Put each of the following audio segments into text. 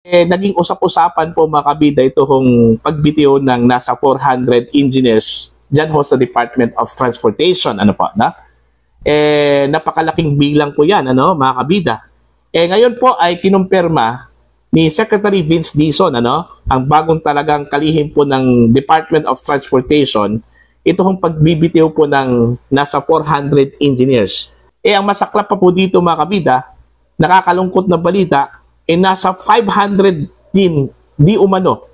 Naging usap-usapan po mga kabida ito kung pagbitiw ng nasa 400 engineers dyan ho sa Department of Transportation. Ano po, na? Napakalaking bilang po yan, ano, mga kabida. Ngayon po ay kinumpirma ni Secretary Vince Dizon, ano, ang bagong talagang kalihim po ng Department of Transportation, ito hong pagbibitiw po ng nasa 400 engineers. Ang masaklap pa po dito mga kabida, nakakalungkot na balita, nasa 500 din di umano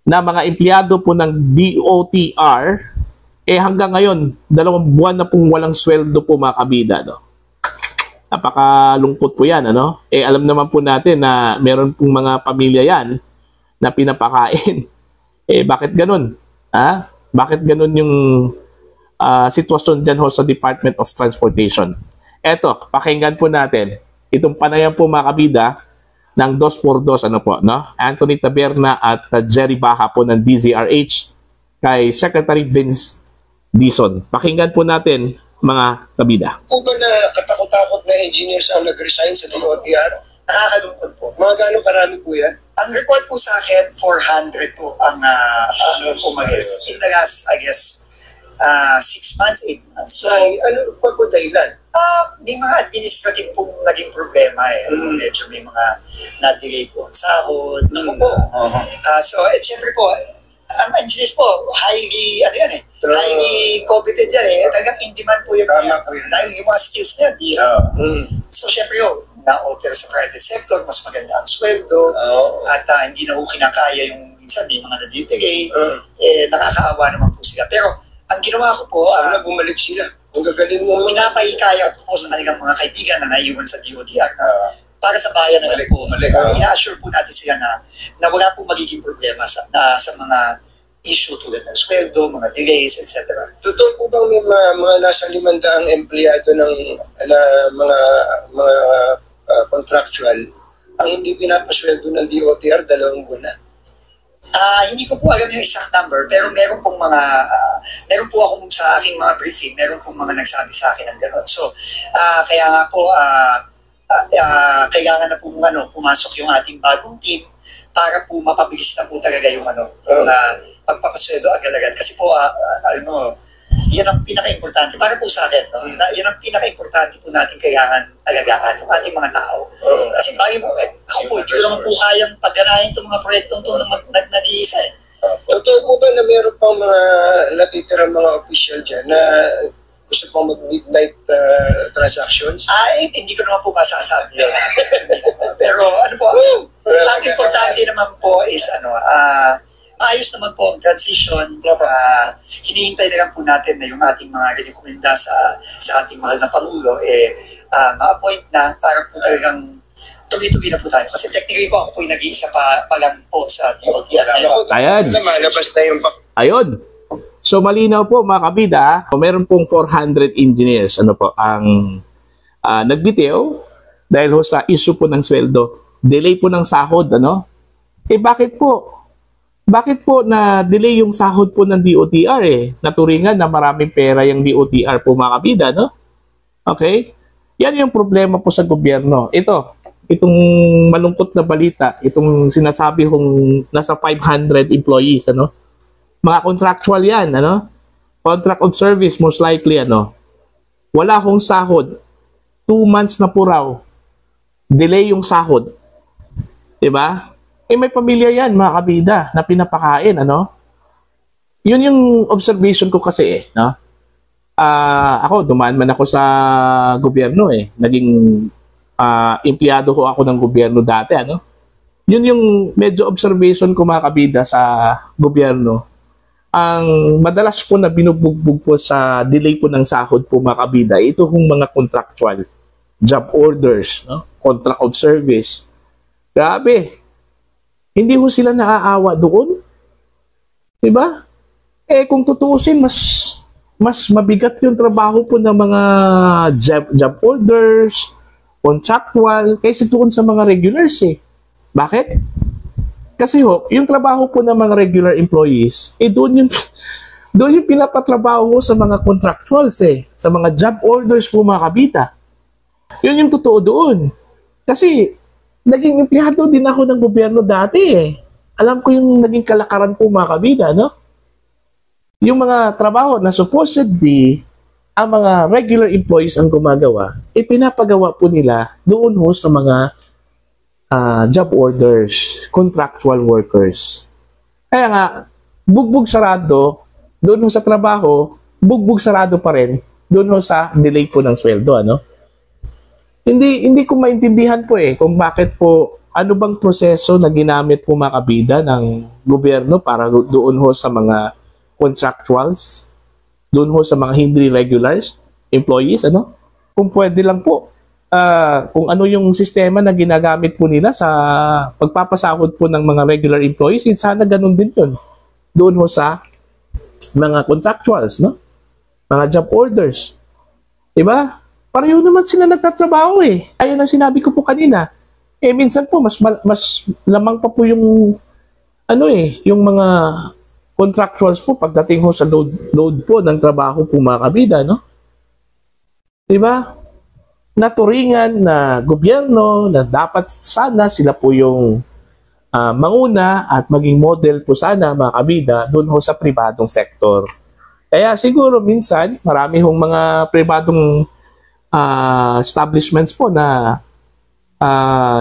na mga empleyado po ng DOTR, hanggang ngayon, 2 buwan na pong walang sweldo po mga kabida, no? Napakalungkot po yan, ano? Alam naman po natin na meron pong mga pamilya yan na pinapakain. Bakit ganun? Ha? Bakit ganun yung sitwasyon dyan ho sa Department of Transportation? Eto, pakinggan po natin. Itong panayan po mga kabida ng 2x2, ano po, no? Anthony Taberna at Jerry Baha po ng DZRH kay Secretary Vince Dizon. Pakinggan po natin, mga kabida. Po ba na katakot-takot na engineers ang nag-resign sa DOTR? Nakakalungkot po. Mga gano'ng karami po yan? Ang report po sa akin, 400 po ang umalis. In the last, I guess, 6 months, 8 months. So, ano pa po dahilan? May mga administrative pong naging problema eh. Medyo may mga na-delay po ang sahod. Naku po. So, syempre po, ang engineers po, highly, highly competent yan eh. Talagang in demand po yung dahil yung mga skills niya, di So, syempre yun, na-offer sa private sector, mas maganda ang sweldo, at hindi na ho kinakaya yung minsan may mga na-delay, nakakaawa naman po sila. Pero, ang ginawa ko po, sana bumalik sila. Ang gagaling mo. Pinapahikayat ko po sa kanilang mga kaibigan na naiwan sa DOTR para sa bayan na po. Ina-assure po natin sila na wala po magiging problema sa mga issue tulad ng sweldo, mga delays, etc. Totoo po bang may mga nasa 500 empleyado ng mga contractual ang hindi pinapasweldo ng DOTR 2 buwan na? Hindi ko po alam yung exact number, pero meron po akong sa aking mga briefing, meron pong mga nagsabi sa akin ng gano'n. So, kaya nga po, kailangan na po pumasok yung ating bagong team para po mapabilis na po talaga yung pagpapasweldo agad-agad. Kasi po, yan ang pinaka-importante. Para po sa akin, yan ang pinaka-importante po natin kailangan alagaan yung ating mga tao. Kasi bagay mo, ako po, hindi ko naman po kayang pagganahin itong mga proyektong ito na nag-iisa eh. Totoo po ba na meron pang mga natitirang mga official dyan na gusto pang mag-midnight transactions? Hindi ko naman po masasabi. Pero ano po, ang importante naman po is maayos naman po ang transition. Hinihintay na lang po natin na yung ating mga rekomenda sa ating mahal na Pangulo ma-appoint na para po talagang tuloy-tuloy na po tayo. Kasi technically po, ako po yung nag-iisa pa lang po sa DOTR. Ayan. Malabas na yung Ayun. So malinaw po mga kabida, meron pong 400 engineers ang nagbitiw dahil ho sa issue po ng sweldo. Delay po ng sahod, ano? Bakit po? Bakit po na delay yung sahod po ng DOTR Naturingan na maraming pera yung DOTR po mga kabida, no? Okay? Yan yung problema po sa gobyerno. Itong malungkot na balita, itong sinasabi kong nasa 500 employees, ano? Mga contractual yan, ano? Contract of service, most likely, ano? Wala hong sahod. 2 months na po raw. Delay yung sahod. Diba? May pamilya yan, mga kabida, na pinapakain, ano? Yun yung observation ko kasi, no? Ako, dumaan man ako sa gobyerno, Naging empleyado ko ako ng gobyerno dati, ano? Yun yung medyo observation ko, mga kabida, sa gobyerno. Ang madalas po na binubugbog po sa delay po ng sahod po, mga kabida, ito kung mga contractual job orders, no? Contract of service. Grabe. Hindi ho sila naaawa doon. Diba? Kung tutuusin, mas mabigat yung trabaho po ng mga job orders, contractual, kaysa doon sa mga regulars Bakit? Kasi yung trabaho po ng mga regular employees, doon yung pinapatrabaho sa mga contractuals sa mga job orders po mga kabita. Yun yung totoo doon. Kasi Naging empleyado din ako ng gobyerno dati eh. Alam ko yung naging kalakaran po mga kabida, no? Yung mga trabaho na supposedly ang mga regular employees ang gumagawa, pinapagawa po nila doon ho sa mga job orders, contractual workers. Kaya nga, bugbog sarado, doon ho sa trabaho, bugbog sarado pa rin, doon ho sa delay po ng sweldo, ano? Hindi ko maintindihan po eh kung bakit po ano bang proseso na ginamit po mga kabida ng gobyerno para doon ho sa mga contractuals, doon ho sa mga hindi regulars employees, ano? Kung pwede lang po, kung ano yung sistema na ginagamit po nila sa pagpapasahod po ng mga regular employees, sana ganun din yun. Doon ho sa mga contractuals, no? Mga job orders. Diba? Pareho naman sila nagtatrabaho eh. Ayun ang sinabi ko po kanina. Minsan po mas lamang pa po yung yung mga contractuals po pagdating ho sa load po ng trabaho po mga kabida, no? 'Di ba? Naturingan na gobyerno na dapat sana sila po yung manguna at maging model po sana mga kabida doon ho sa pribadong sektor. Kaya siguro minsan marami hong mga pribadong establishments po na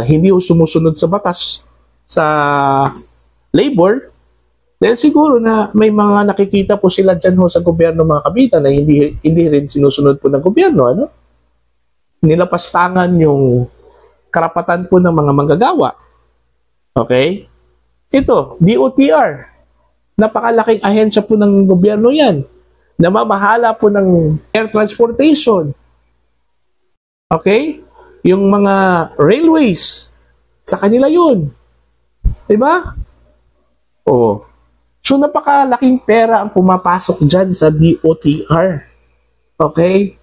hindi ho sumusunod sa batas sa labor dahil siguro na may mga nakikita po sila dyan ho sa gobyerno mga kabida na hindi rin sinusunod po ng gobyerno, ano? Nilapastangan yung karapatan po ng mga manggagawa. Okay? Ito, DOTR. Napakalaking ahensya po ng gobyerno yan. Namamahala po ng air transportation. Okay? Yung mga railways, sa kanila yun. Diba? Oo. So, napakalaking pera ang pumapasok dyan sa DOTR. Okay?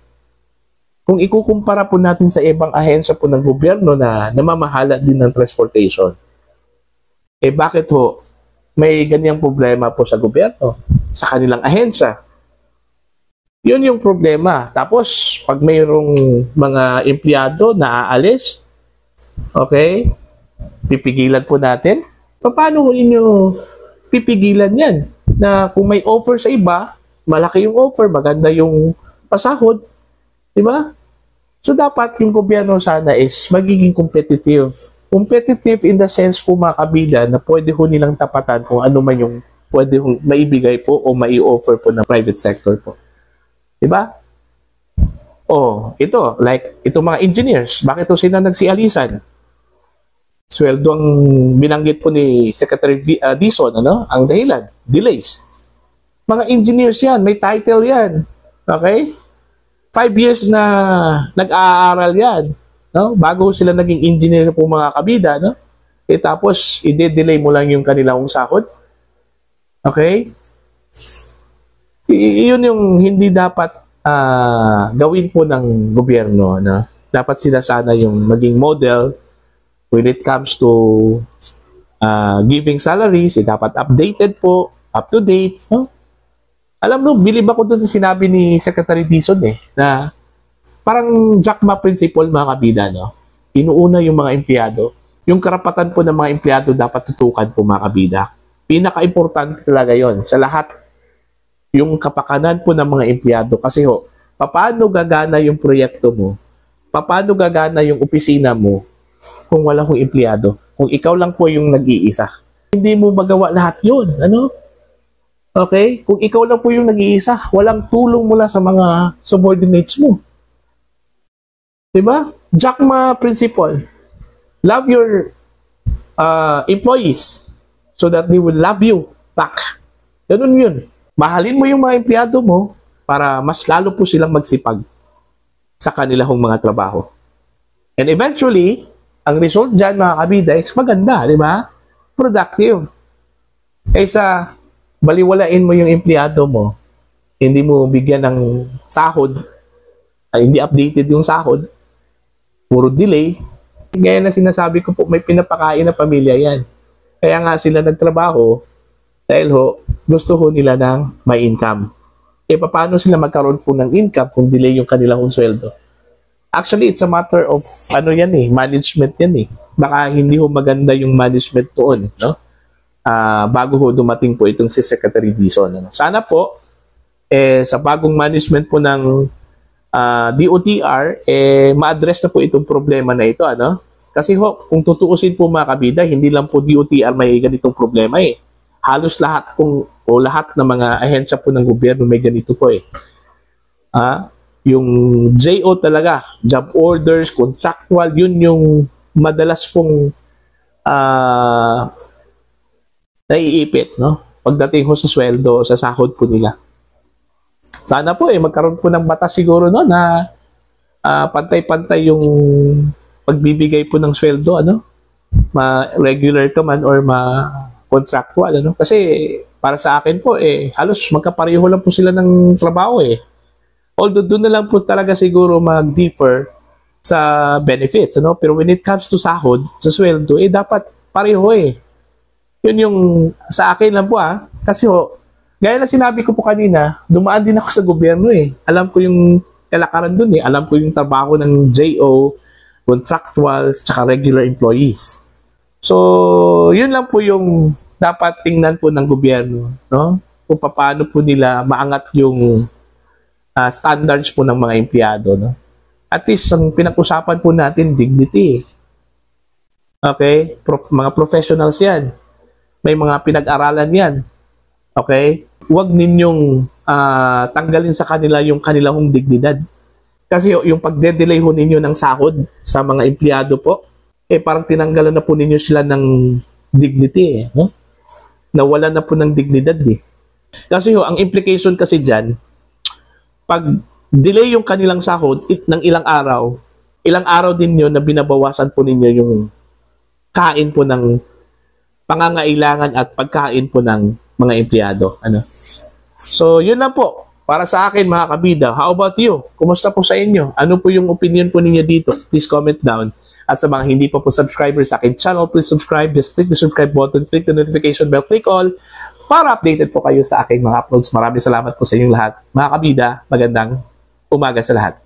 Kung ikukumpara po natin sa ibang ahensya po ng gobyerno na namamahala din ng transportation, bakit ho may ganyang problema po sa gobyerno, sa kanilang ahensya? Yun yung problema. Tapos, pag mayroong mga empleyado na aalis, okay, pipigilan po natin. Paano inyo pipigilan yan? Na kung may offer sa iba, malaki yung offer, maganda yung pasahod, di ba? So, dapat yung gobyerno sana is magiging competitive. Competitive in the sense po mga kabila na pwede ho nilang tapatan kung ano man yung pwede hong maibigay po o mai-offer po ng private sector po. Diba? Ito, like, itong mga engineers, bakit ito sila nagsialisan? Sweldo ang binanggit po ni Secretary Dizon, ano? Ang dahilan, delays. Mga engineers yan, may title yan. Okay? 5 years na nag-aaral yan. No? Bago sila naging engineer po mga kabida, no? Tapos, i-delay mo lang yung kanilang sahod. Okay? Yun yung hindi dapat gawin po ng gobyerno. No? Dapat sila sana yung maging model when it comes to giving salaries. Dapat updated po, up to date. No? Alam mo, bilib ako doon sa sinabi ni Secretary Dizon na parang Jack Ma principle mga kabida. No? Inuuna yung mga empleyado. Yung karapatan po ng mga empleyado dapat tutukan po mga kabida. Pinaka-importante talaga yon sa lahat. Yung kapakanan po ng mga empleyado. Kasi paano gagana yung proyekto mo? Paano gagana yung opisina mo kung wala kong empleyado? Kung ikaw lang po yung nag-iisa. Hindi mo magawa lahat yun. Ano? Okay? Kung ikaw lang po yung nag-iisa, walang tulong mula sa mga subordinates mo. Diba? Jack Ma principle. Love your employees so that they will love you back. Ganun yun. Mahalin mo yung mga empleyado mo para mas lalo po silang magsipag sa kanilang mga trabaho. And eventually, ang result dyan mga kabida is maganda, di ba? Productive. Kaysa baliwalain mo yung empleyado mo, hindi mo bigyan ng sahod, hindi updated yung sahod, puro delay. Gaya na sinasabi ko po, may pinapakain na pamilya yan. Kaya nga sila nagtrabaho dahil gusto nila ng may income. Paano sila magkaroon po ng income kung delay yung kanilang sweldo? Actually, it's a matter of management yan baka hindi ho maganda yung management doon, no? Bago ho dumating po itong si Secretary Dizon. Ano? Sana po, sa bagong management po ng DOTR, ma-address na po itong problema na ito. Ano? Kasi ho, kung tutuusin po mga kabida, hindi lang po DOTR may ganitong problema eh. Halos lahat o lahat ng mga ahensya po ng gobyerno may ganito po eh. Yung JO talaga, job orders, contractual, yun yung madalas pong naiipit, no? Pagdating ho sa sweldo, sa sahod po nila. Sana po magkaroon po ng batas siguro no na pantay-pantay yung pagbibigay po ng sweldo, ano? Ma-regular ka man or ma-contractual, ano? Kasi para sa akin po halos magkapareho lang po sila ng trabaho eh. Although doon na lang po talaga siguro mag-differ sa benefits, ano? Pero when it comes to sahod, sa sweldo, dapat pareho eh. Yun yung sa akin lang po kasi gaya na sinabi ko po kanina, dumaan din ako sa gobyerno eh. Alam ko yung kalakaran dun eh. Alam ko yung trabaho ng JO, contractual, tsaka regular employees. So, yun lang po yung dapat tingnan po ng gobyerno, no? Kung paano po nila maangat yung standards po ng mga empleyado, no? At least, ang pinag-usapan po natin, dignity. Okay? Mga professionals yan. May mga pinag-aralan yan. Okay? Huwag ninyong tanggalin sa kanila yung kanilang dignidad. Kasi yung pagde-delay ho ninyo ng sahod sa mga empleyado po, parang tinanggalan na po ninyo sila ng dignity. No? Nawala na po ng dignidad eh. Kasi ang implication kasi dyan, pag delay yung kanilang sahod ng ilang araw din yun na binabawasan po ninyo yung kain po ng pangangailangan at pagkain po ng mga empleyado. Ano? So, yun lang po. Para sa akin, mga kabida. How about you? Kumusta po sa inyo? Ano po yung opinion po ninyo dito? Please comment down. At sa mga hindi pa po subscribers sa akin channel, please subscribe. Just click the subscribe button, click the notification bell, click all para updated po kayo sa aking mga uploads. Maraming salamat po sa inyong lahat. Mga kabida, magandang umaga sa lahat.